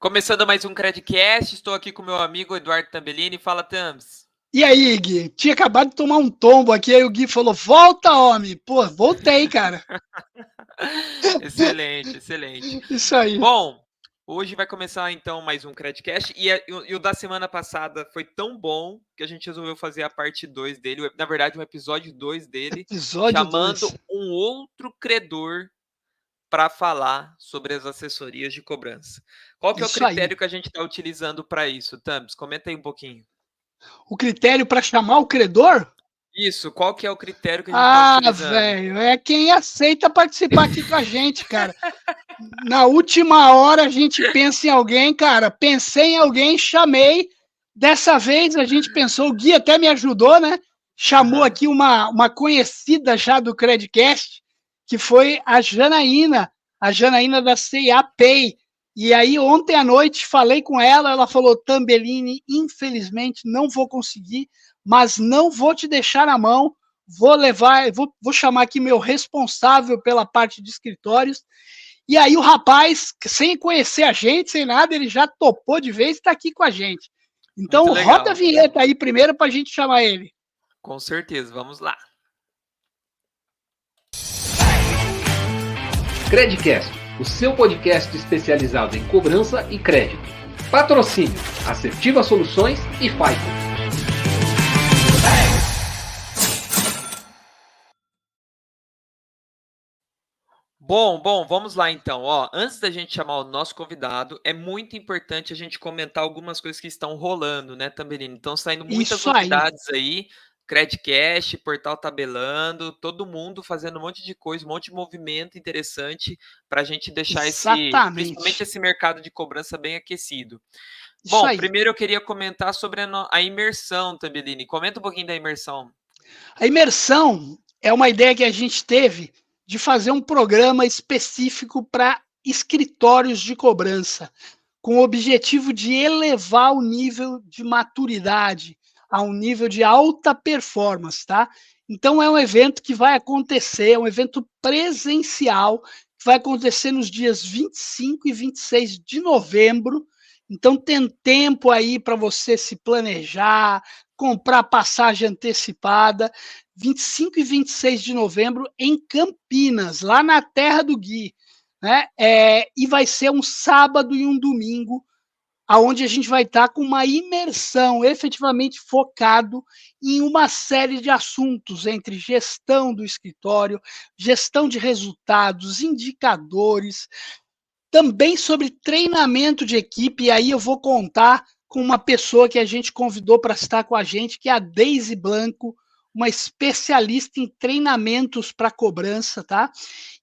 Começando mais um Credcast, estou aqui com meu amigo Eduardo Tambellini. Fala, Tams. E aí, Gui? Tinha acabado de tomar um tombo aqui, aí o Gui falou: volta, homem! Pô, voltei, cara. Excelente, excelente. Isso aí. Bom, hoje vai começar então mais um Credcast e o da semana passada foi tão bom que a gente resolveu fazer a parte 2 dele, na verdade, um episódio 2 dele, Episódio chamando 2. um outro credor para falar sobre as assessorias de cobrança. Qual que é o Isso aí. critério que a gente está utilizando para isso, Tams? Comenta aí um pouquinho. O critério para chamar o credor? Isso, qual que é o critério que a gente está Ah, utilizando? velho, é quem aceita participar aqui com a gente, cara. Na última hora a gente pensa em alguém, cara. Pensei em alguém, chamei. Dessa vez a gente pensou, o Gui até me ajudou, né? Chamou Aham. aqui uma conhecida já do Credcast, que foi a Janaína da C&A Pay. E aí, ontem à noite, falei com ela, ela falou: Tambellini, infelizmente não vou conseguir, mas não vou te deixar na mão. Vou levar, vou chamar aqui meu responsável pela parte de escritórios. E aí o rapaz, sem conhecer a gente, sem nada, ele já topou de vez e está aqui com a gente. Muito Então roda a legal. vinheta aí primeiro para a gente chamar ele. Com certeza, vamos lá. Credcast, o seu podcast especializado em cobrança e crédito. Patrocínio, Assertiva Soluções e Fico. Bom, vamos lá então. Ó, antes da gente chamar o nosso convidado, é muito importante a gente comentar algumas coisas que estão rolando, né, Tambellini? Estão saindo muitas Isso aí. novidades aí, Credcast, Portal Tabelando, todo mundo fazendo um monte de coisa, um monte de movimento interessante para a gente deixar principalmente Exatamente. esse mercado de cobrança bem aquecido. Isso Bom, aí. primeiro eu queria comentar sobre a imersão, Tambellini. Comenta um pouquinho da imersão. A imersão é uma ideia que a gente teve de fazer um programa específico para escritórios de cobrança, com o objetivo de elevar o nível de maturidade a um nível de alta performance, tá? Então é um evento que vai acontecer, é um evento presencial, que vai acontecer nos dias 25 e 26 de novembro. Então tem tempo aí para você se planejar, comprar passagem antecipada. 25 e 26 de novembro em Campinas, lá na terra do Gui. Né? E vai ser um sábado e um domingo, aonde a gente vai estar com uma imersão efetivamente focado em uma série de assuntos entre gestão do escritório, gestão de resultados, indicadores, também sobre treinamento de equipe. E aí eu vou contar com uma pessoa que a gente convidou para estar com a gente, que é a Deise Blanco, uma especialista em treinamentos para cobrança, tá?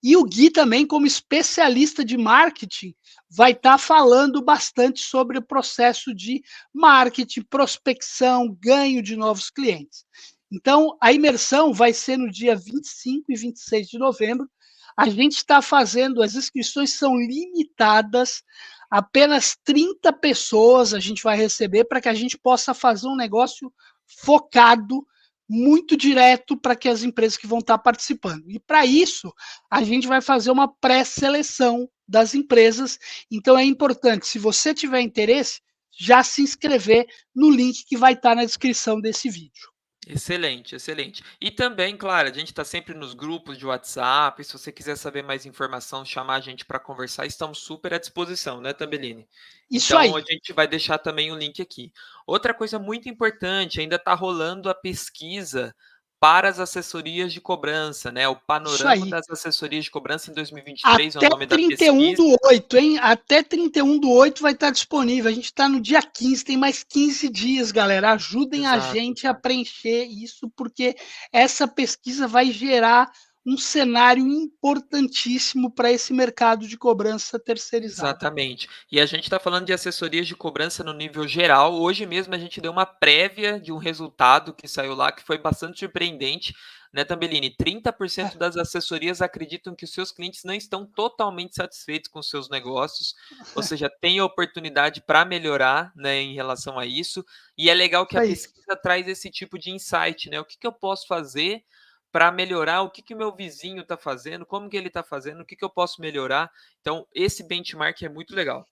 E o Gui também, como especialista de marketing, vai estar falando bastante sobre o processo de marketing, prospecção, ganho de novos clientes. Então, a imersão vai ser no dia 25 e 26 de novembro. A gente está fazendo, as inscrições são limitadas, apenas 30 pessoas a gente vai receber para que a gente possa fazer um negócio focado, muito direto para que as empresas que vão estar participando. E para isso, a gente vai fazer uma pré-seleção das empresas. Então é importante, se você tiver interesse, já se inscrever no link que vai estar na descrição desse vídeo. Excelente, excelente. E também, claro, a gente está sempre nos grupos de WhatsApp. Se você quiser saber mais informação, chamar a gente para conversar, estamos super à disposição, né, Tambellini? Isso Então, a aí. gente vai deixar também o link aqui. Outra coisa muito importante, ainda está rolando a pesquisa para as assessorias de cobrança, né? O Isso panorama aí. das assessorias de cobrança em 2023 é o Até nome da 31 pesquisa. do 8, hein? Até 31 do 8 vai estar disponível. A gente está no dia 15, tem mais 15 dias, galera. Ajudem a Exato. gente a preencher isso, porque essa pesquisa vai gerar um cenário importantíssimo para esse mercado de cobrança terceirizada. Exatamente. E a gente está falando de assessorias de cobrança no nível geral. Hoje mesmo a gente deu uma prévia de um resultado que saiu lá que foi bastante surpreendente, né, Tambellini? 30% das assessorias acreditam que os seus clientes não estão totalmente satisfeitos com seus negócios, ou seja, tem oportunidade para melhorar, né, em relação a isso. E é legal que Isso a aí. pesquisa traz esse tipo de insight, né? O que eu posso fazer para melhorar? O que o meu vizinho está fazendo? Como que ele está fazendo? O que eu posso melhorar? Então, esse benchmark é muito legal.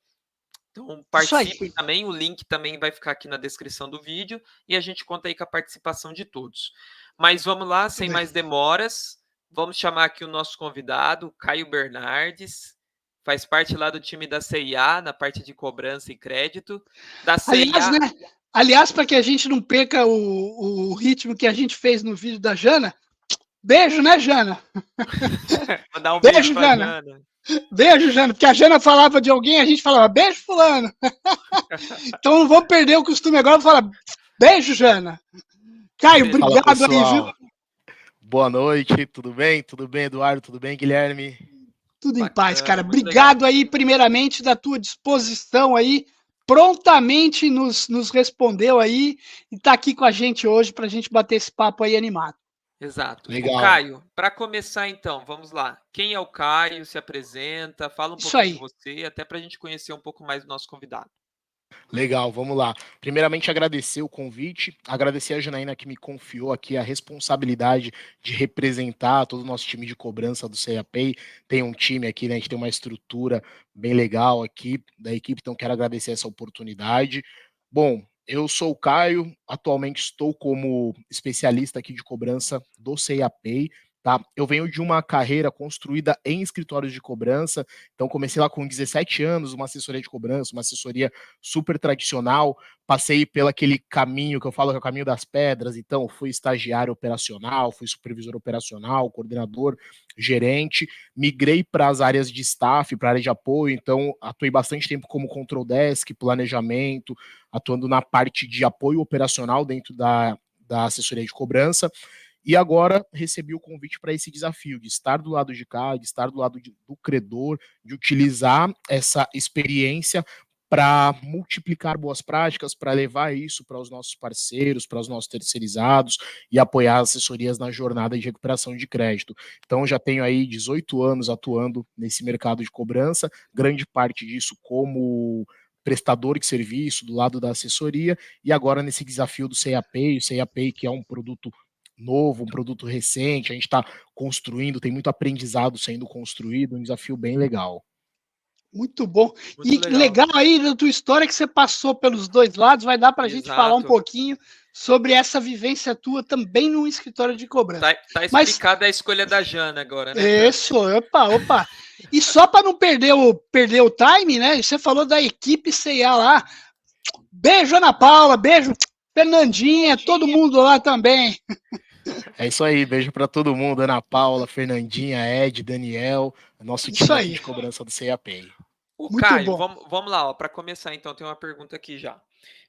Então Isso aí. participem também, o link também vai ficar aqui na descrição do vídeo e a gente conta aí com a participação de todos. Mas vamos lá, sem mais demoras, vamos chamar aqui o nosso convidado, Caio Bernardes, faz parte lá do time da CIA, na parte de cobrança e crédito. Da Aliás, CIA, né? Aliás, para que a gente não perca o ritmo que a gente fez no vídeo da Jana, beijo, né, Jana? vou dar um beijo Beijo, para a Jana. Jana. Beijo, Jana. Porque a Jana falava de alguém, a gente falava beijo, fulano. Então não vou perder o costume agora, vou falar beijo, Jana. Caio, obrigado aí, viu? Boa noite, tudo bem? Tudo bem, Eduardo? Tudo bem, Guilherme? Tudo em Bacana, paz, cara. muito Obrigado legal. aí, primeiramente, da tua disposição aí. Prontamente nos respondeu aí e tá aqui com a gente hoje para a gente bater esse papo aí animado. Exato. Legal. O Caio, para começar então, vamos lá. Quem é o Caio? Se apresenta, fala um Isso pouquinho de aí. você, até para a gente conhecer um pouco mais do nosso convidado. Legal, vamos lá. Primeiramente, agradecer o convite, agradecer a Janaína que me confiou aqui a responsabilidade de representar todo o nosso time de cobrança do CEAPay. Tem um time aqui, né? A gente tem uma estrutura bem legal aqui da equipe, então quero agradecer essa oportunidade. Bom, eu sou o Caio, atualmente estou como especialista aqui de cobrança do CEAPay. Tá? Eu venho de uma carreira construída em escritórios de cobrança, então comecei lá com 17 anos, uma assessoria de cobrança, uma assessoria super tradicional, passei pelo aquele caminho que eu falo que é o caminho das pedras, então fui estagiário operacional, fui supervisor operacional, coordenador, gerente, migrei para as áreas de staff, para a área de apoio, então atuei bastante tempo como control desk, planejamento, atuando na parte de apoio operacional dentro da assessoria de cobrança, e agora recebi o convite para esse desafio de estar do lado de cá, de estar do lado do credor, de utilizar essa experiência para multiplicar boas práticas, para levar isso para os nossos parceiros, para os nossos terceirizados e apoiar as assessorias na jornada de recuperação de crédito. Então, já tenho aí 18 anos atuando nesse mercado de cobrança, grande parte disso como prestador de serviço do lado da assessoria e agora nesse desafio do CEAPay, o CEAPay que é um produto novo, um produto recente, a gente está construindo, tem muito aprendizado sendo construído, um desafio bem legal. Muito bom. Muito E legal. legal aí da tua história que você passou pelos dois lados, vai dar para a gente falar um Exato. pouquinho sobre essa vivência tua também no escritório de cobrança. Tá explicada a escolha da Jana agora, né, cara? Isso, opa. E só para não perder o time, né? Você falou da equipe CIA lá. Beijo, Ana Paula, beijo, Fernandinha, todo mundo lá também. É isso aí, beijo para todo mundo, Ana Paula, Fernandinha, Ed, Daniel, nosso Isso time aqui aí. de cobrança do CEAPay. O Muito Caio, bom. vamos lá, para começar então, tem uma pergunta aqui já.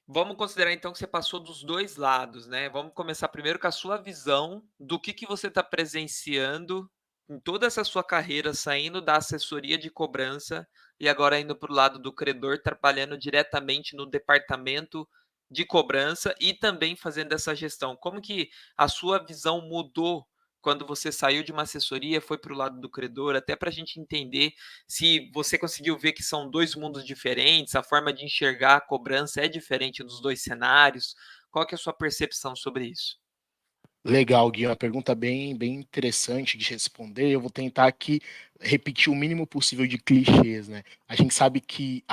Vamos considerar então que você passou dos dois lados, né? Vamos começar primeiro com a sua visão do que você está presenciando em toda essa sua carreira, saindo da assessoria de cobrança e agora indo para o lado do credor, trabalhando diretamente no departamento de cobrança e também fazendo essa gestão. Como que a sua visão mudou quando você saiu de uma assessoria, foi para o lado do credor, até para a gente entender se você conseguiu ver que são dois mundos diferentes, a forma de enxergar a cobrança é diferente dos dois cenários. Qual que é a sua percepção sobre isso? Legal, Gui, uma pergunta bem interessante de responder. Eu vou tentar aqui repetir o mínimo possível de clichês, né? A gente sabe que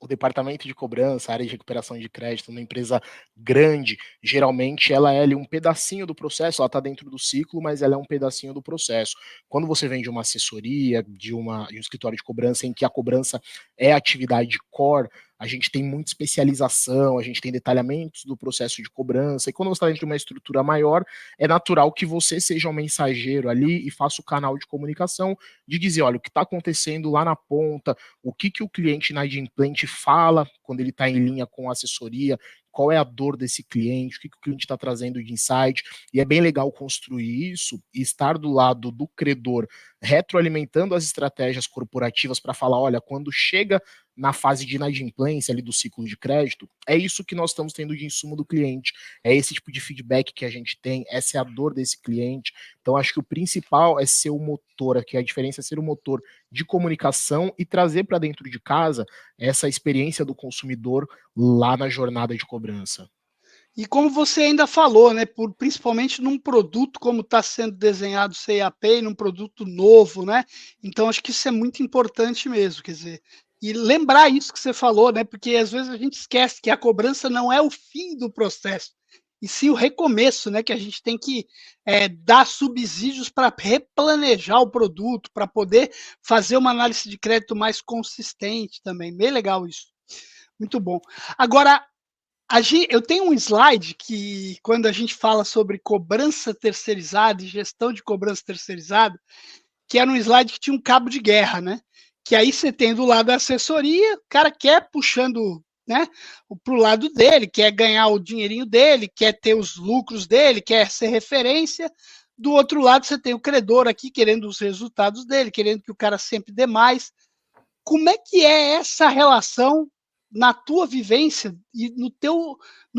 o departamento de cobrança, a área de recuperação de crédito, uma empresa grande, geralmente ela é ali um pedacinho do processo, ela está dentro do ciclo, mas ela é um pedacinho do processo. Quando você vem de uma assessoria, de um escritório de cobrança em que a cobrança é a atividade core, a gente tem muita especialização, a gente tem detalhamentos do processo de cobrança, e quando você está dentro de uma estrutura maior, é natural que você seja um mensageiro ali e faça o canal de comunicação de dizer, olha, o que está acontecendo lá na ponta, o que o cliente inadimplente fala quando ele está em linha com a assessoria, qual é a dor desse cliente, o que o cliente está trazendo de insight, e é bem legal construir isso e estar do lado do credor, retroalimentando as estratégias corporativas para falar, olha, quando chega na fase de inadimplência ali do ciclo de crédito, é isso que nós estamos tendo de insumo do cliente, é esse tipo de feedback que a gente tem, essa é a dor desse cliente. Então acho que o principal é ser o motor aqui, a diferença é ser o motor de comunicação e trazer para dentro de casa essa experiência do consumidor lá na jornada de cobrança. E como você ainda falou, né, principalmente num produto como está sendo desenhado o CEAPay, num produto novo, né? Então acho que isso é muito importante mesmo, quer dizer, E lembrar isso que você falou, né? Porque às vezes a gente esquece que a cobrança não é o fim do processo, e sim o recomeço, né? Que a gente tem que dar subsídios para replanejar o produto, para poder fazer uma análise de crédito mais consistente também. Bem legal isso. Muito bom. Agora, eu tenho um slide que, quando a gente fala sobre cobrança terceirizada e gestão de cobrança terceirizada, que era um slide que tinha um cabo de guerra, né? Que aí você tem do lado a assessoria, o cara quer puxando, né, para o lado dele, quer ganhar o dinheirinho dele, quer ter os lucros dele, quer ser referência. Do outro lado, você tem o credor aqui querendo os resultados dele, querendo que o cara sempre dê mais. Como é que é essa relação na tua vivência e no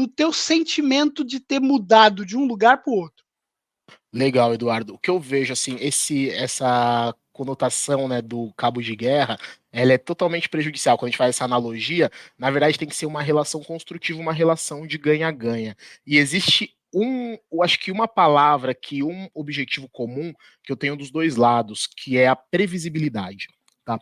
teu sentimento de ter mudado de um lugar para o outro? Legal, Eduardo. O que eu vejo, assim, essa conotação, né, do cabo de guerra, ela é totalmente prejudicial. Quando a gente faz essa analogia, na verdade tem que ser uma relação construtiva, uma relação de ganha-ganha. E existe eu acho que uma palavra, um objetivo comum que eu tenho dos dois lados, que é a previsibilidade. Tá?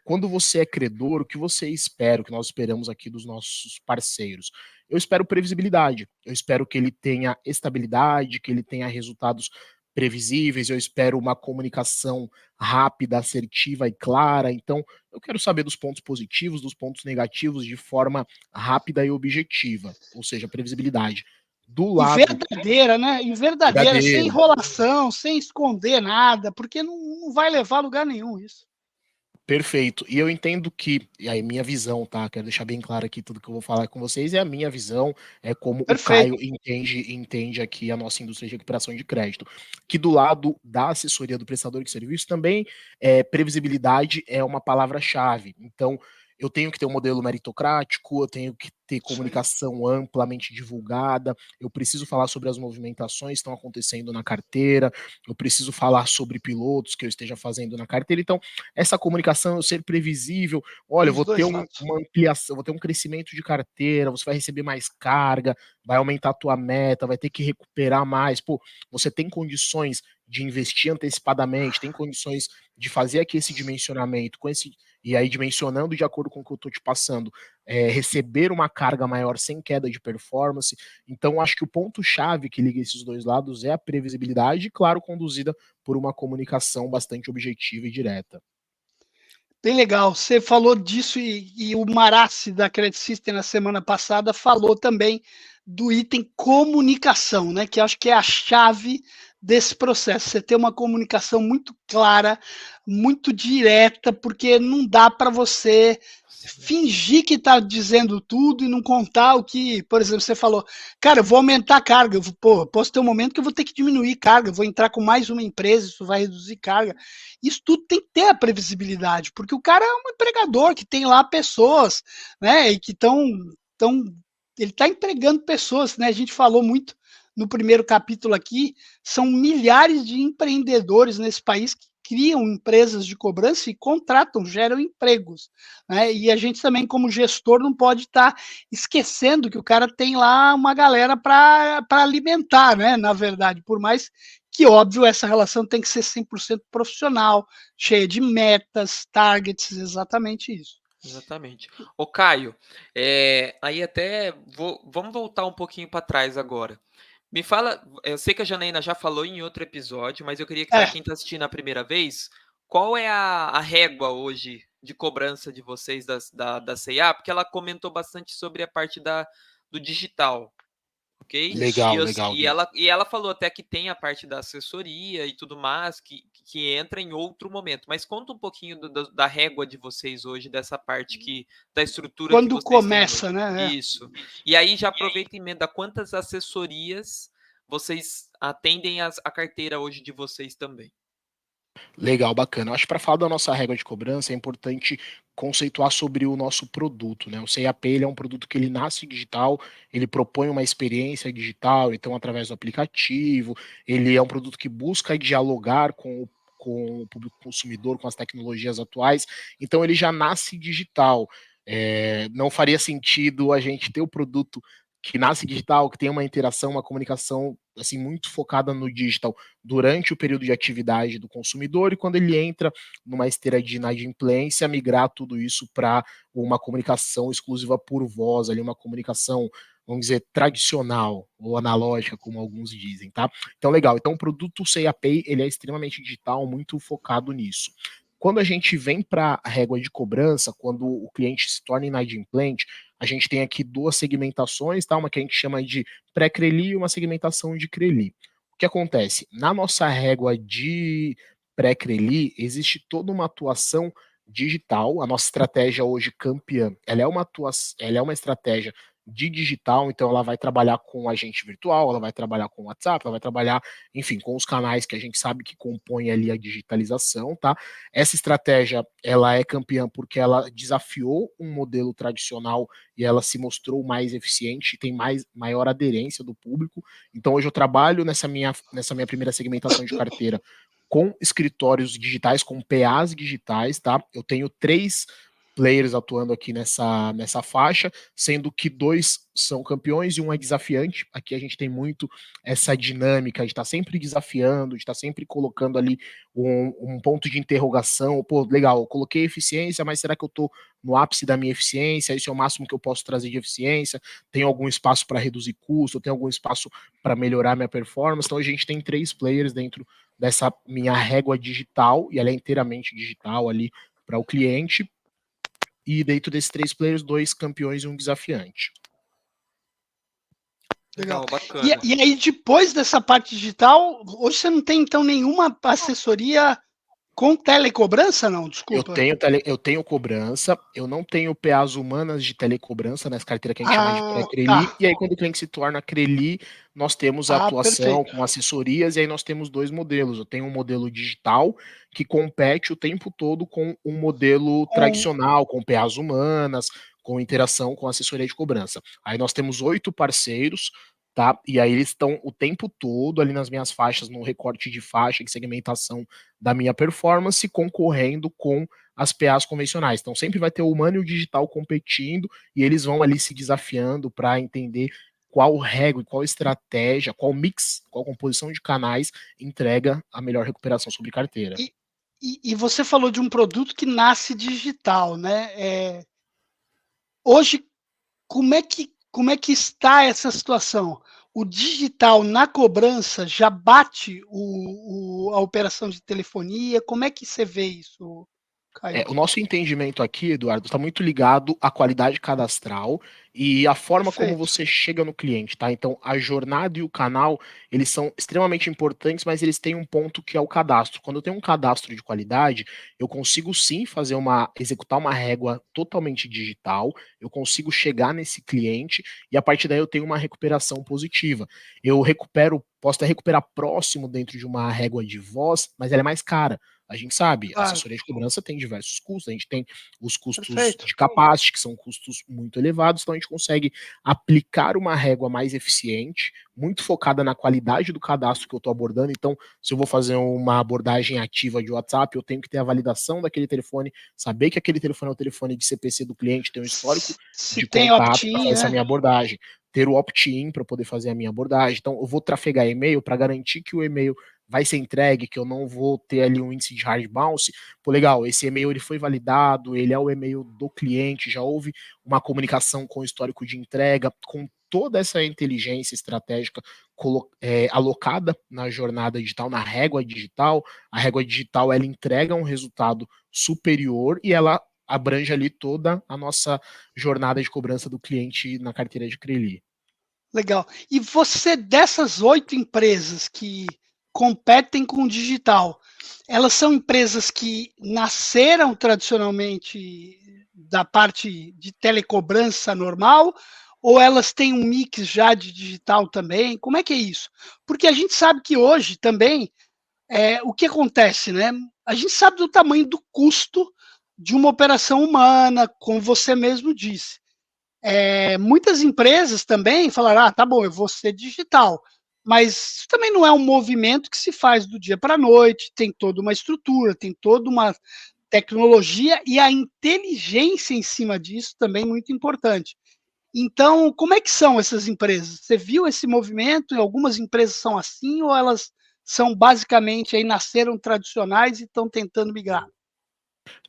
Quando você é credor, o que você espera, o que nós esperamos aqui dos nossos parceiros? Eu espero previsibilidade, eu espero que ele tenha estabilidade, que ele tenha resultados previsíveis, eu espero uma comunicação rápida, assertiva e clara. Então, eu quero saber dos pontos positivos, dos pontos negativos de forma rápida e objetiva, ou seja, previsibilidade. Do E lado verdadeira, né? E verdadeira, sem verdadeiro. enrolação, sem esconder nada, porque não vai levar a lugar nenhum isso. Perfeito. E eu entendo que, e aí minha visão, tá? Quero deixar bem claro aqui tudo que eu vou falar com vocês, é a minha visão, é como o Perfeito. Caio entende aqui a nossa indústria de recuperação de crédito. Que do lado da assessoria do prestador de serviço também, previsibilidade é uma palavra-chave. Então, eu tenho que ter um modelo meritocrático, eu tenho que ter comunicação amplamente divulgada, eu preciso falar sobre as movimentações que estão acontecendo na carteira, eu preciso falar sobre pilotos que eu esteja fazendo na carteira. Então, essa comunicação, eu ser previsível, olha, eu Os vou ter dois lados. uma ampliação, vou ter um crescimento de carteira, você vai receber mais carga, vai aumentar a tua meta, vai ter que recuperar mais. Pô, você tem condições de investir antecipadamente, tem condições de fazer aqui esse dimensionamento, e aí dimensionando de acordo com o que eu estou te passando, receber uma carga maior sem queda de performance. Então, acho que o ponto-chave que liga esses dois lados é a previsibilidade, claro, conduzida por uma comunicação bastante objetiva e direta. Bem legal. Você falou disso e o Marassi da Credit System na semana passada falou também do item comunicação, né? Que acho que é a chave desse processo. Você ter uma comunicação muito clara, muito direta, porque não dá para você fingir que está dizendo tudo e não contar o que, por exemplo, você falou, cara, eu vou aumentar a carga, posso ter um momento que eu vou ter que diminuir carga, eu vou entrar com mais uma empresa, isso vai reduzir carga. Isso tudo tem que ter a previsibilidade, porque o cara é um empregador que tem lá pessoas, né, e que ele está empregando pessoas, né, a gente falou muito no primeiro capítulo aqui, são milhares de empreendedores nesse país que criam empresas de cobrança e contratam, geram empregos, né? E a gente também, como gestor, não pode estar esquecendo que o cara tem lá uma galera para alimentar, né? Na verdade, por mais que, óbvio, essa relação tem que ser 100% profissional, cheia de metas, targets, exatamente isso. Exatamente. Ô Caio, aí até vamos voltar um pouquinho para trás agora. Me fala, eu sei que a Janaína já falou em outro episódio, mas eu queria que para quem está assistindo a primeira vez, qual é a régua hoje de cobrança de vocês da C&A? Porque ela comentou bastante sobre a parte do digital, ok? Legal, legal. E ela falou até que tem a parte da assessoria e tudo mais, que entra em outro momento. Mas conta um pouquinho da régua de vocês hoje, dessa parte da estrutura que Quando vocês têm hoje. começa, né? Isso. E aí já aproveita e emenda quantas assessorias vocês atendem a carteira hoje de vocês também. Legal, bacana. Acho que para falar da nossa regra de cobrança é importante conceituar sobre o nosso produto, né? O CIAP ele é um produto que ele nasce digital, ele propõe uma experiência digital, então através do aplicativo, ele é um produto que busca dialogar com o público consumidor, com as tecnologias atuais, então ele já nasce digital. Não faria sentido a gente ter o produto que nasce digital, que tem uma interação, uma comunicação assim, muito focada no digital durante o período de atividade do consumidor, e quando ele entra numa esteira de inadimplência, migrar tudo isso para uma comunicação exclusiva por voz, ali, uma comunicação, vamos dizer, tradicional ou analógica, como alguns dizem, tá? Então, legal. Então, o produto CEA-Pay, ele é extremamente digital, muito focado nisso. Quando a gente vem para a régua de cobrança, quando o cliente se torna inadimplente, a gente tem aqui duas segmentações, tá? Uma que a gente chama de pré-CRELI e uma segmentação de CRELI. O que acontece? Na nossa régua de pré-CRELI, existe toda uma atuação digital. A nossa estratégia hoje campeã, ela é uma estratégia de digital, então ela vai trabalhar com agente virtual, ela vai trabalhar com WhatsApp, ela vai trabalhar, enfim, com os canais que a gente sabe que compõem ali a digitalização, tá? Essa estratégia, ela é campeã porque ela desafiou um modelo tradicional e ela se mostrou mais eficiente, tem maior aderência do público. Então hoje eu trabalho nessa minha primeira segmentação de carteira com escritórios digitais, com PAs digitais, tá? Eu tenho 3 players atuando aqui nessa faixa, sendo que 2 são campeões e 1 é desafiante. Aqui a gente tem muito essa dinâmica de estar sempre desafiando, de estar sempre colocando ali um ponto de interrogação. Pô, legal, eu coloquei eficiência, mas será que eu estou no ápice da minha eficiência? Esse é o máximo que eu posso trazer de eficiência? Tem algum espaço para reduzir custo? Tem algum espaço para melhorar minha performance? Então a gente tem 3 players dentro dessa minha régua digital, e ela é inteiramente digital ali para o cliente. E dentro desses 3 players, 2 campeões e 1 desafiante. Legal, bacana. E aí, depois dessa parte digital, hoje você não tem, então, nenhuma assessoria com telecobrança, não? Desculpa. Eu tenho cobrança, eu não tenho PAs humanas de telecobrança nessa carteira que a gente chama de pré-CRELI, tá. e aí quando o cliente se torna CRELI, nós temos a atuação perfeito. com assessorias, e aí nós temos 2 modelos. Eu tenho um modelo digital, que compete o tempo todo com um modelo tradicional, com PAs humanas, com interação com assessoria de cobrança. Aí nós temos 8 parceiros, tá? E aí eles estão o tempo todo ali nas minhas faixas, no recorte de faixa, de segmentação da minha performance, concorrendo com as PAs convencionais. Então sempre vai ter o humano e o digital competindo, e eles vão ali se desafiando para entender qual régua, qual estratégia, qual mix, qual composição de canais entrega a melhor recuperação sobre carteira. E você falou de um produto que nasce digital, né? Hoje, como é que está essa situação? O digital na cobrança já bate a operação de telefonia? Como é que você vê isso, Caio? O nosso entendimento aqui, Eduardo, está muito ligado à qualidade cadastral e à forma como você chega no cliente, tá? Então, a jornada e o canal, eles são extremamente importantes, mas eles têm um ponto que é o cadastro. Quando eu tenho um cadastro de qualidade, eu consigo sim executar uma régua totalmente digital, eu consigo chegar nesse cliente e a partir daí eu tenho uma recuperação positiva. Posso até recuperar próximo dentro de uma régua de voz, mas ela é mais cara. A gente sabe, a assessoria de cobrança tem diversos custos, a gente tem os custos de capacity, que são custos muito elevados, então a gente consegue aplicar uma régua mais eficiente, muito focada na qualidade do cadastro que eu estou abordando. Então, se eu vou fazer uma abordagem ativa de WhatsApp, eu tenho que ter a validação daquele telefone, saber que aquele telefone é o telefone de CPC do cliente, ter um histórico de contato para fazer essa minha abordagem, ter o opt-in para poder fazer a minha abordagem. Então, eu vou trafegar e-mail para garantir que o e-mail vai ser entregue, que eu não vou ter ali um índice de hard bounce. Pô, legal, esse e-mail ele foi validado, ele é o e-mail do cliente, já houve uma comunicação com o histórico de entrega, com toda essa inteligência estratégica alocada na jornada digital, na régua digital. A régua digital, ela entrega um resultado superior e ela abrange ali toda a nossa jornada de cobrança do cliente na carteira de CRELI. Legal. E você, dessas 8 empresas que competem com o digital, elas são empresas que nasceram tradicionalmente da parte de telecobrança normal, ou elas têm um mix já de digital também? Como é que é isso? Porque a gente sabe que hoje também, o que acontece, né? A gente sabe do tamanho do custo de uma operação humana, como você mesmo disse. Muitas empresas também falaram, tá bom, eu vou ser digital, mas isso também não é um movimento que se faz do dia para a noite, tem toda uma estrutura, tem toda uma tecnologia e a inteligência em cima disso também muito importante. Então, como é que são essas empresas? Você viu esse movimento? E algumas empresas são assim ou elas são basicamente aí nasceram tradicionais e estão tentando migrar?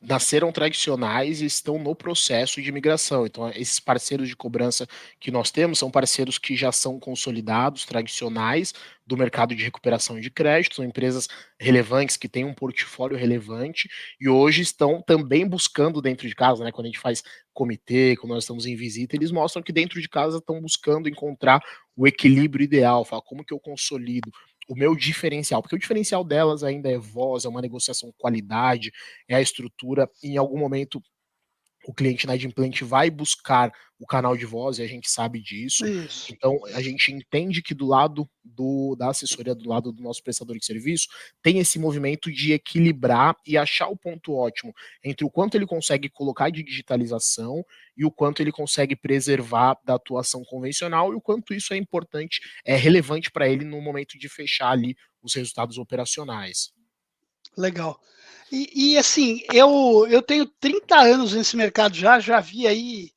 Nasceram tradicionais e estão no processo de migração. Então, esses parceiros de cobrança que nós temos são parceiros que já são consolidados, tradicionais do mercado de recuperação de crédito, são empresas relevantes que têm um portfólio relevante e hoje estão também buscando dentro de casa, né? Quando a gente faz comitê, quando nós estamos em visita, eles mostram que dentro de casa estão buscando encontrar o equilíbrio ideal, falar como que eu consolido o meu diferencial, porque o diferencial delas ainda é voz, é uma negociação qualidade, é a estrutura. Em algum momento, o cliente inadimplente vai buscar o canal de voz e a gente sabe disso. Isso. Então, a gente entende que do lado da assessoria, do lado do nosso prestador de serviço, tem esse movimento de equilibrar e achar o ponto ótimo entre o quanto ele consegue colocar de digitalização e o quanto ele consegue preservar da atuação convencional e o quanto isso é importante, é relevante para ele no momento de fechar ali os resultados operacionais. Legal. Assim, eu tenho 30 anos nesse mercado já vi aí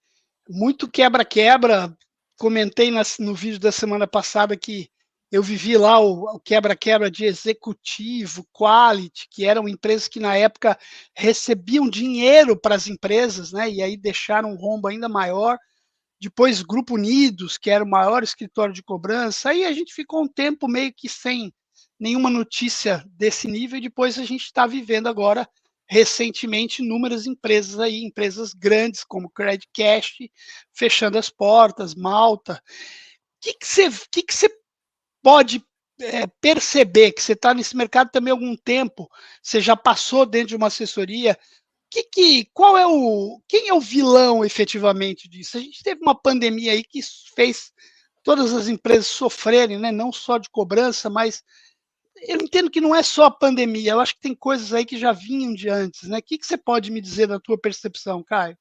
muito quebra-quebra. Comentei no vídeo da semana passada que eu vivi lá o quebra-quebra de executivo, quality, que eram empresas que na época recebiam dinheiro para as empresas, né? E aí deixaram um rombo ainda maior. Depois, Grupo Unidos, que era o maior escritório de cobrança. Aí a gente ficou um tempo meio que sem nenhuma notícia desse nível. E depois a gente está vivendo agora, recentemente, inúmeras empresas aí, empresas grandes como Credit Cash, fechando as portas, Malta. O que você pode perceber que você está nesse mercado também há algum tempo? Você já passou dentro de uma assessoria? Quem é o vilão efetivamente disso? A gente teve uma pandemia aí que fez todas as empresas sofrerem, né? Não só de cobrança, mas eu entendo que não é só a pandemia. Eu acho que tem coisas aí que já vinham de antes, né? O que você pode me dizer da tua percepção, Caio?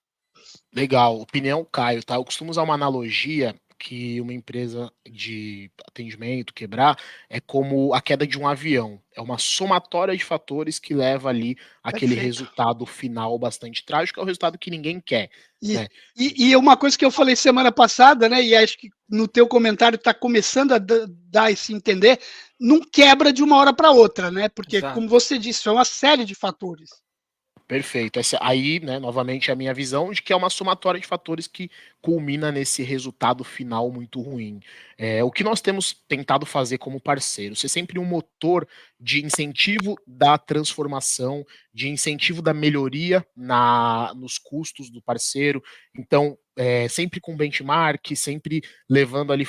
Legal, opinião Caio, tá? Eu costumo usar uma analogia que uma empresa de atendimento quebrar é como a queda de um avião. É uma somatória de fatores que leva ali aquele Perfeito. resultado final bastante trágico, é o resultado que ninguém quer, E, né? e uma coisa que eu falei semana passada, né? E acho que no teu comentário está começando a dar esse entender, não quebra de uma hora para outra, né? Porque, como Exato. você disse, é uma série de fatores. Perfeito. Essa, aí, né, novamente, a minha visão de que é uma somatória de fatores que culmina nesse resultado final muito ruim. O que nós temos tentado fazer como parceiro? Ser sempre um motor de incentivo da transformação, de incentivo da melhoria nos custos do parceiro. Então, sempre com benchmark, sempre levando ali,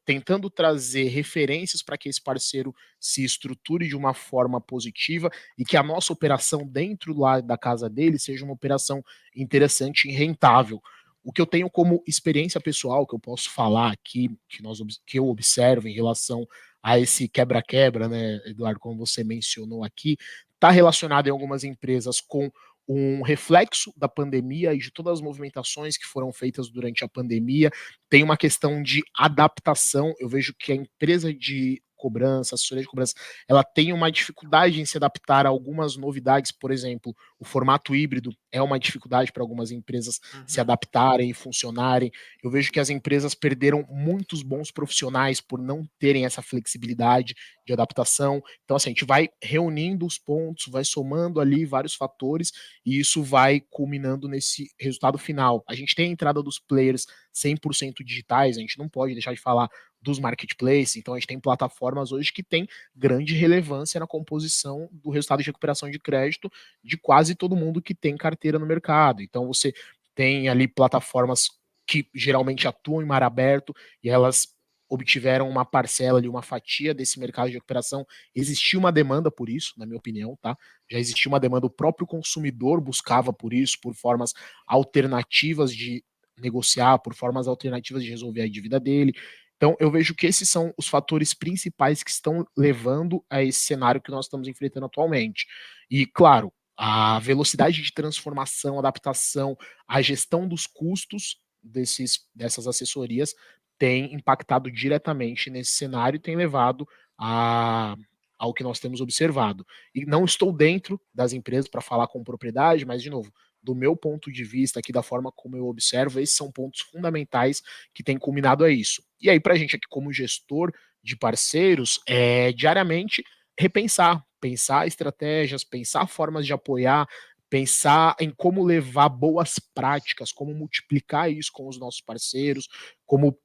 tentando trazer referências para que esse parceiro se estruture de uma forma positiva e que a nossa operação dentro lá da casa dele seja uma operação interessante e rentável. O que eu tenho como experiência pessoal, que eu posso falar aqui, que eu observo em relação a esse quebra-quebra, né, Eduardo, como você mencionou aqui, está relacionado em algumas empresas com um reflexo da pandemia e de todas as movimentações que foram feitas durante a pandemia. Tem uma questão de adaptação. Eu vejo que a empresa de cobrança, assessoria de cobrança, ela tem uma dificuldade em se adaptar a algumas novidades, por exemplo, o formato híbrido é uma dificuldade para algumas empresas se Uhum. adaptarem e funcionarem. Eu vejo que as empresas perderam muitos bons profissionais por não terem essa flexibilidade de adaptação. Então, assim, a gente vai reunindo os pontos, vai somando ali vários fatores e isso vai culminando nesse resultado final. A gente tem a entrada dos players 100% digitais, a gente não pode deixar de falar dos marketplaces, então a gente tem plataformas hoje que têm grande relevância na composição do resultado de recuperação de crédito de quase todo mundo que tem carteira no mercado. Então você tem ali plataformas que geralmente atuam em mar aberto e elas obtiveram uma parcela ali, uma fatia desse mercado de recuperação. Existiu uma demanda por isso, na minha opinião, tá? Já existia uma demanda, o próprio consumidor buscava por isso, por formas alternativas de negociar, por formas alternativas de resolver a dívida dele. Então, eu vejo que esses são os fatores principais que estão levando a esse cenário que nós estamos enfrentando atualmente. E, claro, a velocidade de transformação, adaptação, a gestão dos custos dessas assessorias tem impactado diretamente nesse cenário e tem levado ao que nós temos observado. E não estou dentro das empresas para falar com propriedade, mas, de novo, do meu ponto de vista, aqui da forma como eu observo, esses são pontos fundamentais que têm culminado a isso. E aí, para a gente aqui como gestor de parceiros, diariamente pensar estratégias, pensar formas de apoiar, pensar em como levar boas práticas, como multiplicar isso com os nossos parceiros, como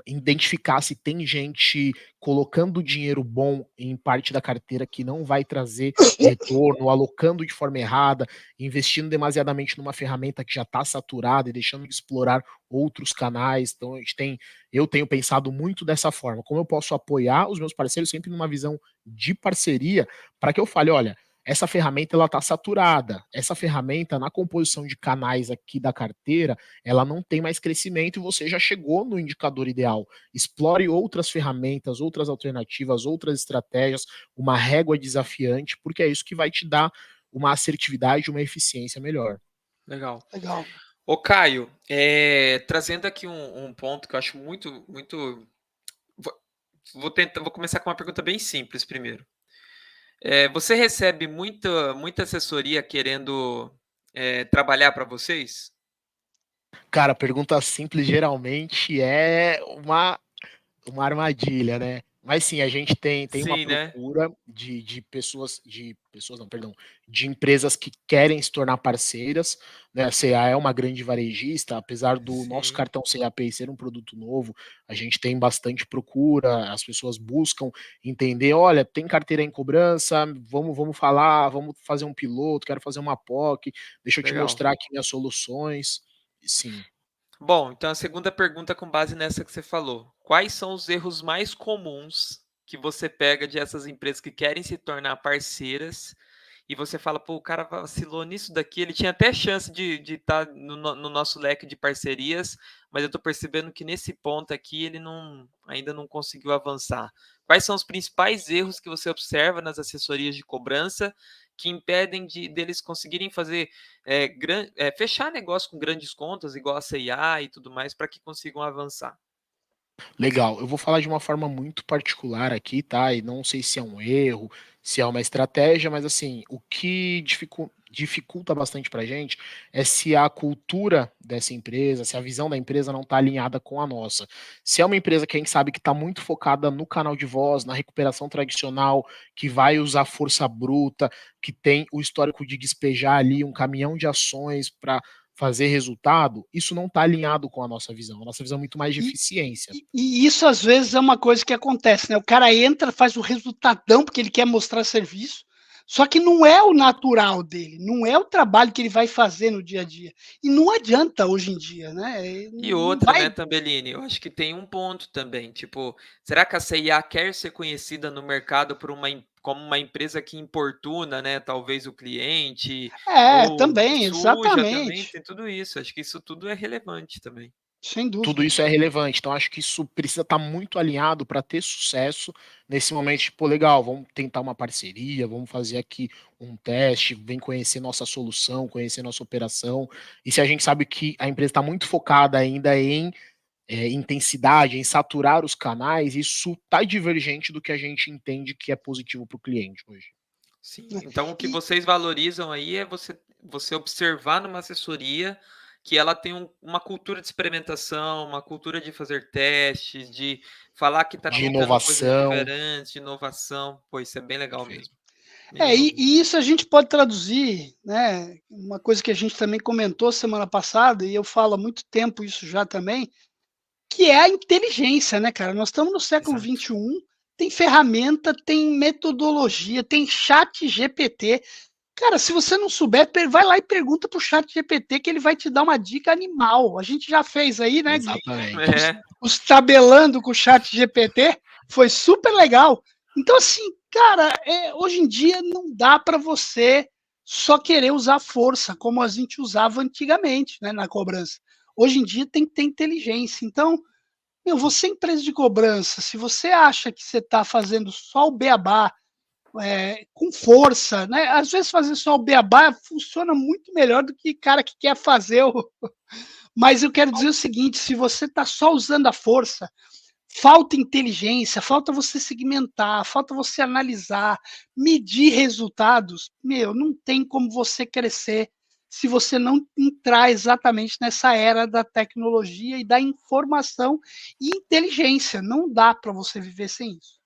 identificar se tem gente colocando dinheiro bom em parte da carteira que não vai trazer retorno, alocando de forma errada, investindo demasiadamente numa ferramenta que já está saturada e deixando de explorar outros canais. Então eu tenho pensado muito dessa forma, como eu posso apoiar os meus parceiros sempre numa visão de parceria, para que eu fale, olha, essa ferramenta ela está saturada, essa ferramenta na composição de canais aqui da carteira ela não tem mais crescimento e você já chegou no indicador ideal. Explore outras ferramentas, outras alternativas, outras estratégias, uma régua desafiante, porque é isso que vai te dar uma assertividade, uma eficiência melhor. Legal. Legal. Ô, Caio, trazendo aqui um ponto que eu acho muito, muito. Vou começar com uma pergunta bem simples primeiro. Você recebe muita assessoria querendo trabalhar para vocês? Cara, pergunta simples geralmente é uma armadilha, né? Mas sim, a gente tem uma Sim, né? procura de pessoas não, perdão, de empresas que querem se tornar parceiras, né? A CA é uma grande varejista, apesar do nosso Sim, cartão CAPay ser um produto novo, a gente tem bastante procura, as pessoas buscam entender, olha, tem carteira em cobrança, vamos falar, vamos fazer um piloto, quero fazer uma POC, deixa eu te legal. mostrar aqui minhas soluções. Sim. Bom, então a segunda pergunta com base nessa que você falou. Quais são os erros mais comuns que você pega de essas empresas que querem se tornar parceiras e você fala, pô, o cara vacilou nisso daqui, ele tinha até chance de estar no nosso leque de parcerias, mas eu estou percebendo que nesse ponto aqui ele ainda não conseguiu avançar. Quais são os principais erros que você observa nas assessorias de cobrança que impedem deles conseguirem fazer fechar negócio com grandes contas, igual a CIA e tudo mais, para que consigam avançar? Legal, eu vou falar de uma forma muito particular aqui, tá? E não sei se é um erro, se é uma estratégia, mas assim, o que dificulta bastante pra gente é se a cultura dessa empresa, se a visão da empresa não está alinhada com a nossa. Se é uma empresa que a gente sabe que está muito focada no canal de voz, na recuperação tradicional, que vai usar força bruta, que tem o histórico de despejar ali um caminhão de ações para fazer resultado, isso não está alinhado com a nossa visão. A nossa visão é muito mais de E, eficiência. e isso às vezes é uma coisa que acontece, né? O cara entra, faz o resultadão porque ele quer mostrar serviço, só que não é o natural dele, não é o trabalho que ele vai fazer no dia a dia. E não adianta hoje em dia, né? E Não outra, vai. né, Tambellini, eu acho que tem um ponto também, tipo, será que a CIA quer ser conhecida no mercado como uma empresa que importuna, né, talvez o cliente, É, ou também, suja também, exatamente. tem tudo isso. Acho que isso tudo é relevante também. Sem Tudo dúvida. isso é relevante. Então, acho que isso precisa estar muito alinhado para ter sucesso nesse momento. Tipo, legal, vamos tentar uma parceria, vamos fazer aqui um teste, vem conhecer nossa solução, conhecer nossa operação. E se a gente sabe que a empresa está muito focada ainda em intensidade, em saturar os canais, isso está divergente do que a gente entende que é positivo para o cliente hoje. Sim, então o que E, vocês valorizam aí é você observar numa assessoria que ela tem uma cultura de experimentação, uma cultura de fazer testes, de falar que está De tentando coisas inovação. diferentes, de inovação. Pô, isso é bem legal Perfeito. mesmo, bem legal mesmo. e isso a gente pode traduzir, né? Uma coisa que a gente também comentou semana passada, e eu falo há muito tempo isso já também, que é a inteligência, né, cara? Nós estamos no século Exato. XXI, tem ferramenta, tem metodologia, tem chat GPT. Cara, se você não souber, vai lá e pergunta pro chat GPT que ele vai te dar uma dica animal. A gente já fez aí, né, Gui? Exatamente. Os tabelando com o chat GPT, foi super legal. Então, assim, cara, hoje em dia não dá para você só querer usar força, como a gente usava antigamente, né, na cobrança. Hoje em dia tem que ter inteligência. Então, você empresa de cobrança, se você acha que você está fazendo só o beabá, com força, né? Às vezes fazer só o beabá funciona muito melhor do que cara que quer fazer o. Mas eu quero dizer o seguinte: se você está só usando a força, falta inteligência, falta você segmentar, falta você analisar, medir resultados, não tem como você crescer se você não entrar exatamente nessa era da tecnologia e da informação e inteligência. Não dá para você viver sem isso.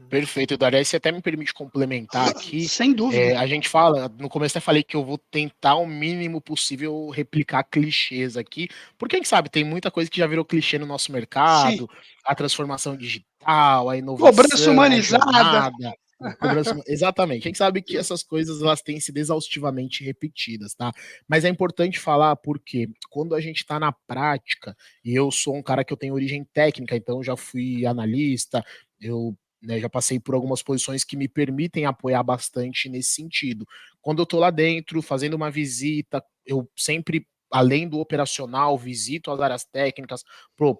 Perfeito, Eduardo. Aí você até me permite complementar aqui. Sem dúvida. A gente fala, no começo até falei que eu vou tentar o mínimo possível replicar clichês aqui, porque a gente sabe, tem muita coisa que já virou clichê no nosso Sim. mercado, a transformação digital, a Cobrança inovação, a humanizada. jornada, cobrança. Exatamente. A gente sabe que essas coisas elas têm sido exaustivamente repetidas, tá? Mas é importante falar porque quando a gente está na prática, e eu sou um cara que eu tenho origem técnica, então eu já fui analista, eu né, já passei por algumas posições que me permitem apoiar bastante nesse sentido. Quando eu estou lá dentro, fazendo uma visita, eu sempre, além do operacional, visito as áreas técnicas,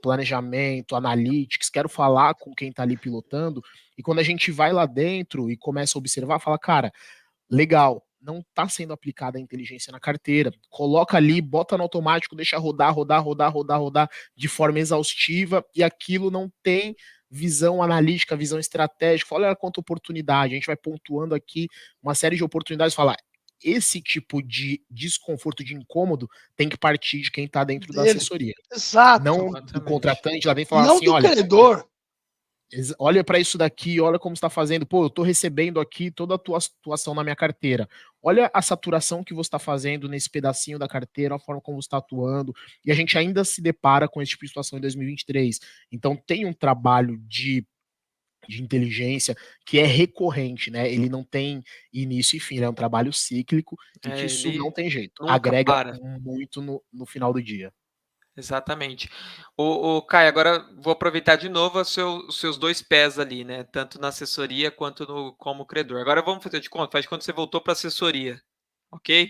planejamento, analytics, quero falar com quem está ali pilotando, e quando a gente vai lá dentro e começa a observar, fala, cara, legal, não está sendo aplicada a inteligência na carteira. Coloca ali, bota no automático, deixa rodar de forma exaustiva e aquilo não tem visão analítica, visão estratégica. Olha quanta oportunidade. A gente vai pontuando aqui uma série de oportunidades. Falar, esse tipo de desconforto, de incômodo, tem que partir de quem está dentro da assessoria. Exato. Não do contratante lá dentro falar não assim, do olha, credor. olha para isso daqui, olha como está fazendo. Pô, eu estou recebendo aqui toda a tua atuação na minha carteira. Olha a saturação que você está fazendo nesse pedacinho da carteira, a forma como você está atuando. E a gente ainda se depara com esse tipo de situação em 2023. Então tem um trabalho de inteligência que é recorrente, né? Ele não tem início e fim, ele é um trabalho cíclico e que isso não tem jeito. Nunca Agrega para. muito no final do dia. Exatamente. O Caio, agora vou aproveitar de novo os seus dois pés ali, né? Tanto na assessoria quanto como credor. Agora vamos fazer de conta, faz de conta que você voltou para assessoria, ok?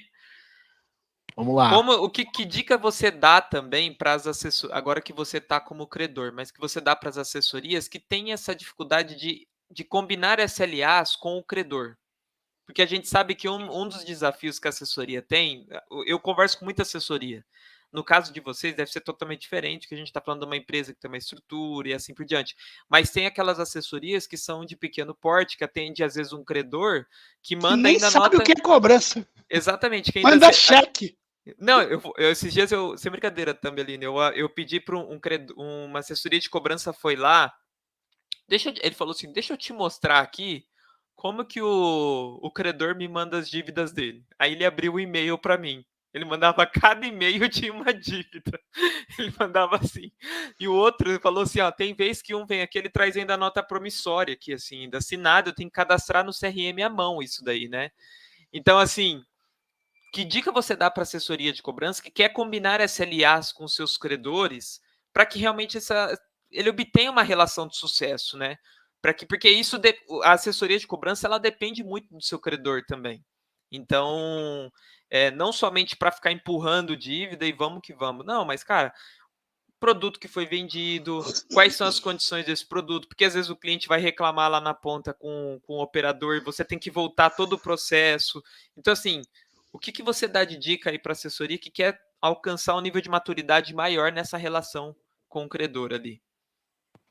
Vamos lá. Que dica você dá também para as assessorias, agora que você está como credor, mas que você dá para as assessorias que têm essa dificuldade de combinar SLAs com o credor? Porque a gente sabe que um dos desafios que a assessoria tem, eu converso com muita assessoria. No caso de vocês, deve ser totalmente diferente, que a gente está falando de uma empresa que tem uma estrutura e assim por diante. Mas tem aquelas assessorias que são de pequeno porte, que atende às vezes um credor, que Que manda nem ainda sabe nota. o que é cobrança. Exatamente, que ainda. Manda cheque. Não, esses dias sem brincadeira, Tambelini, eu pedi para uma assessoria de cobrança foi lá. Ele falou assim: deixa eu te mostrar aqui como que o credor me manda as dívidas dele. Aí ele abriu o e-mail para mim. Ele mandava cada e-mail tinha uma dívida. Ele mandava assim. E o outro falou assim: ó, tem vez que um vem aqui, ele traz ainda a nota promissória aqui, assim, ainda assinada, eu tenho que cadastrar no CRM à mão isso daí, né? Então, assim, que dica você dá para a assessoria de cobrança que quer combinar SLAs com seus credores para que realmente ele obtenha uma relação de sucesso, né? Porque a assessoria de cobrança ela depende muito do seu credor também. Então, não somente para ficar empurrando dívida e vamos que vamos. Não, mas, cara, produto que foi vendido, quais são as condições desse produto, porque às vezes o cliente vai reclamar lá na ponta com o operador e você tem que voltar todo o processo. Então, assim, o que você dá de dica aí para a assessoria que quer alcançar um nível de maturidade maior nessa relação com o credor ali?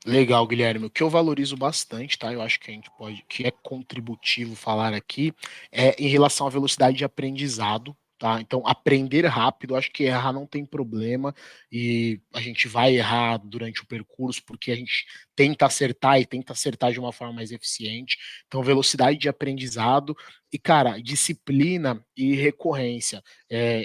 Legal, Guilherme. O que eu valorizo bastante, tá? Eu acho que a gente pode, que é contributivo falar aqui, é em relação à velocidade de aprendizado, tá? Então, aprender rápido, acho que errar não tem problema e a gente vai errar durante o percurso porque a gente tenta acertar e tenta acertar de uma forma mais eficiente. Então, velocidade de aprendizado e, cara, disciplina e recorrência.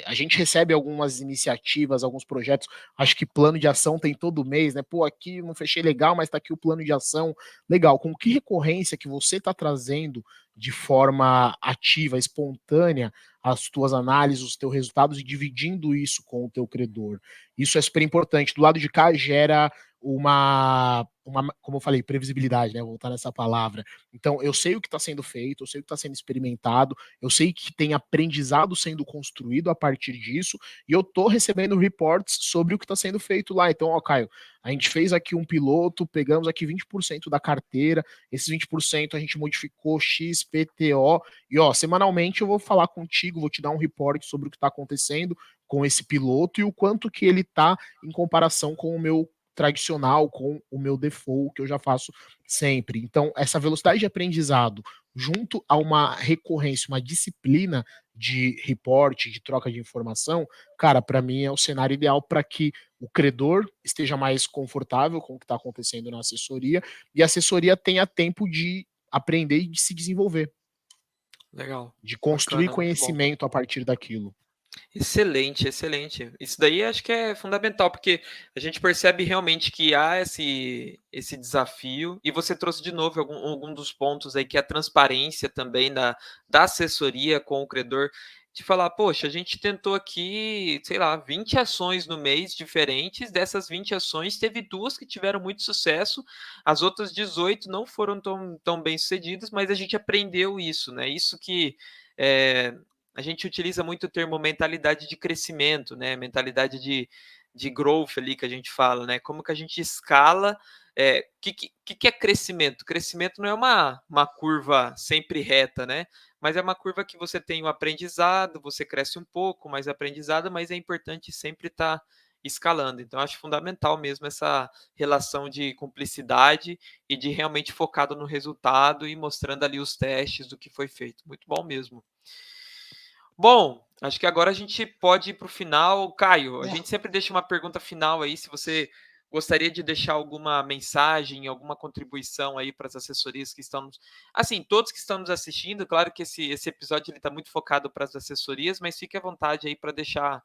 A gente recebe algumas iniciativas, alguns projetos. Acho que plano de ação tem todo mês, né? Pô, aqui não fechei legal, mas tá aqui o plano de ação. Legal. Com que recorrência que você está trazendo de forma ativa, espontânea, as tuas análises, os teus resultados e dividindo isso com o teu credor? Isso é super importante. Do lado de cá gera como eu falei, previsibilidade, né? Vou voltar nessa palavra. Então, eu sei o que está sendo feito, eu sei o que está sendo experimentado, eu sei que tem aprendizado sendo construído a partir disso, e eu tô recebendo reports sobre o que está sendo feito lá. Então, ó, Caio, a gente fez aqui um piloto, pegamos aqui 20% da carteira, esses 20% a gente modificou X, PTO, e ó, semanalmente eu vou falar contigo, vou te dar um report sobre o que está acontecendo com esse piloto e o quanto que ele está em comparação com o meu tradicional, com o meu default, que eu já faço sempre. Então, essa velocidade de aprendizado junto a uma recorrência, uma disciplina de reporte, de troca de informação, cara, para mim é o cenário ideal para que o credor esteja mais confortável com o que está acontecendo na assessoria e a assessoria tenha tempo de aprender e de se desenvolver. Legal. De construir Bacana, conhecimento a partir daquilo. Excelente, excelente. Isso daí acho que é fundamental, porque a gente percebe realmente que há esse desafio, e você trouxe de novo algum dos pontos aí, que é a transparência também da assessoria com o credor, de falar, poxa, a gente tentou aqui, sei lá, 20 ações no mês diferentes, dessas 20 ações, teve 2 que tiveram muito sucesso, as outras 18 não foram tão bem sucedidas, mas a gente aprendeu isso, né? Isso que a gente utiliza muito o termo mentalidade de crescimento, né? Mentalidade de growth ali que a gente fala, né? Como que a gente escala. Que é crescimento? Crescimento não é uma curva sempre reta, né? Mas é uma curva que você tem um aprendizado, você cresce um pouco, mais aprendizado, mas é importante sempre estar escalando. Então, acho fundamental mesmo essa relação de cumplicidade e de realmente focado no resultado e mostrando ali os testes do que foi feito. Muito bom mesmo. Bom, acho que agora a gente pode ir para o final. Caio, a gente sempre deixa uma pergunta final aí, se você gostaria de deixar alguma mensagem, alguma contribuição aí para as assessorias que estão... Assim, todos que estão nos assistindo, claro que esse episódio está muito focado para as assessorias, mas fique à vontade aí para deixar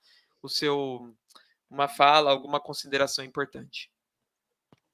uma fala, alguma consideração importante.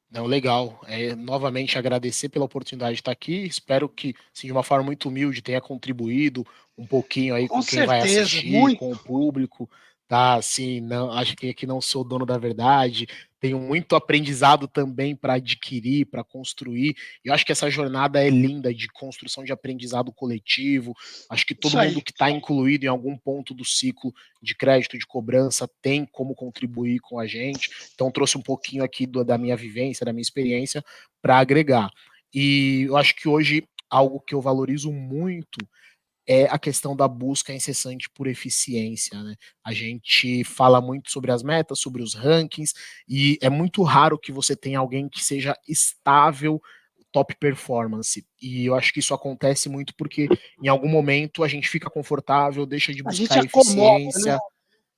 Não, legal. Novamente agradecer pela oportunidade de estar aqui. Espero que, assim, de uma forma muito humilde, tenha contribuído um pouquinho aí com quem vai assistir, muito. Com o público. Tá, assim, não, acho que aqui não sou dono da verdade. Tenho muito aprendizado também para adquirir, para construir. Eu acho que essa jornada é linda de construção de aprendizado coletivo. Acho que todo mundo que está incluído em algum ponto do ciclo de crédito, de cobrança, tem como contribuir com a gente. Então, trouxe um pouquinho aqui da minha vivência, da minha experiência, para agregar. E eu acho que hoje, algo que eu valorizo muito é a questão da busca incessante por eficiência, né? A gente fala muito sobre as metas, sobre os rankings, e é muito raro que você tenha alguém que seja estável, top performance. E eu acho que isso acontece muito porque em algum momento a gente fica confortável, deixa de buscar eficiência. Né?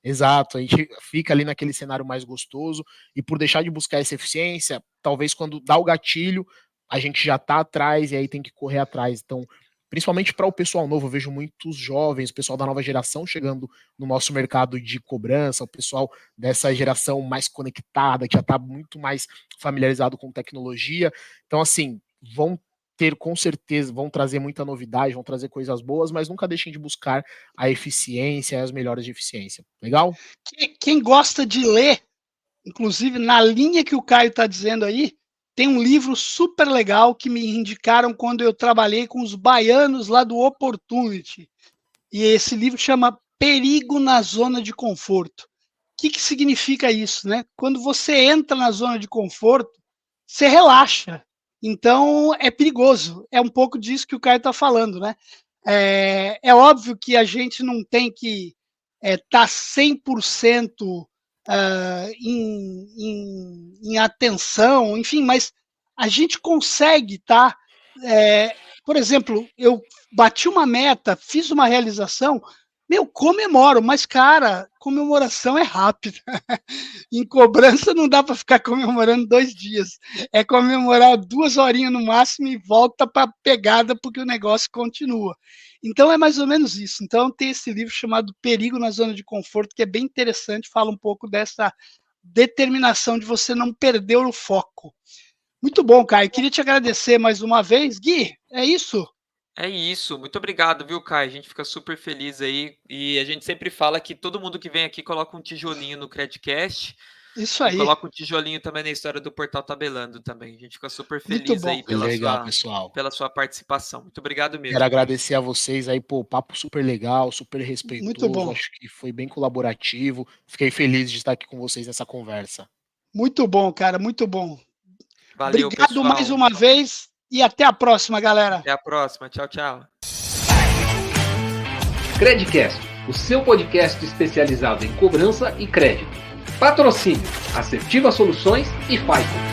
Exato, a gente fica ali naquele cenário mais gostoso, e por deixar de buscar essa eficiência, talvez quando dá o gatilho, a gente já tá atrás e aí tem que correr atrás. Então, principalmente para o pessoal novo, eu vejo muitos jovens, o pessoal da nova geração chegando no nosso mercado de cobrança, o pessoal dessa geração mais conectada, que já está muito mais familiarizado com tecnologia. Então, assim, vão ter, com certeza, vão trazer muita novidade, vão trazer coisas boas, mas nunca deixem de buscar a eficiência e as melhores de eficiência. Legal? Quem gosta de ler, inclusive na linha que o Caio está dizendo aí, tem um livro super legal que me indicaram quando eu trabalhei com os baianos lá do Opportunity. E esse livro chama Perigo na Zona de Conforto. O que significa isso, né? Quando você entra na zona de conforto, você relaxa. Então, é perigoso. É um pouco disso que o Caio está falando, né? É óbvio que a gente não tem que estar 100% em atenção, enfim, mas a gente consegue, tá? Por exemplo, eu bati uma meta, fiz uma realização, comemoro, mas, cara, comemoração é rápida. Em cobrança não dá para ficar comemorando 2 dias. É comemorar 2 horinhas no máximo e volta para a pegada, porque o negócio continua. Então, é mais ou menos isso. Então, tem esse livro chamado Perigo na Zona de Conforto, que é bem interessante, fala um pouco dessa determinação de você não perder o foco. Muito bom, Caio. Queria te agradecer mais uma vez. Gui, é isso? É isso, muito obrigado, viu, Caio? A gente fica super feliz aí, e a gente sempre fala que todo mundo que vem aqui coloca um tijolinho no Credcast. Isso aí. E coloca um tijolinho também na história do Portal Tabelando também. A gente fica super feliz aí pela sua participação. Muito obrigado mesmo. Quero agradecer a vocês aí, pô, papo super legal, super respeitoso. Muito bom. Acho que foi bem colaborativo. Fiquei feliz de estar aqui com vocês nessa conversa. Muito bom, cara, muito bom. Valeu, obrigado, pessoal, mais uma vez e até a próxima, galera. Até a próxima. Tchau, tchau. Credcast, o seu podcast especializado em cobrança e crédito. Patrocínio, Assertiva Soluções e FICO.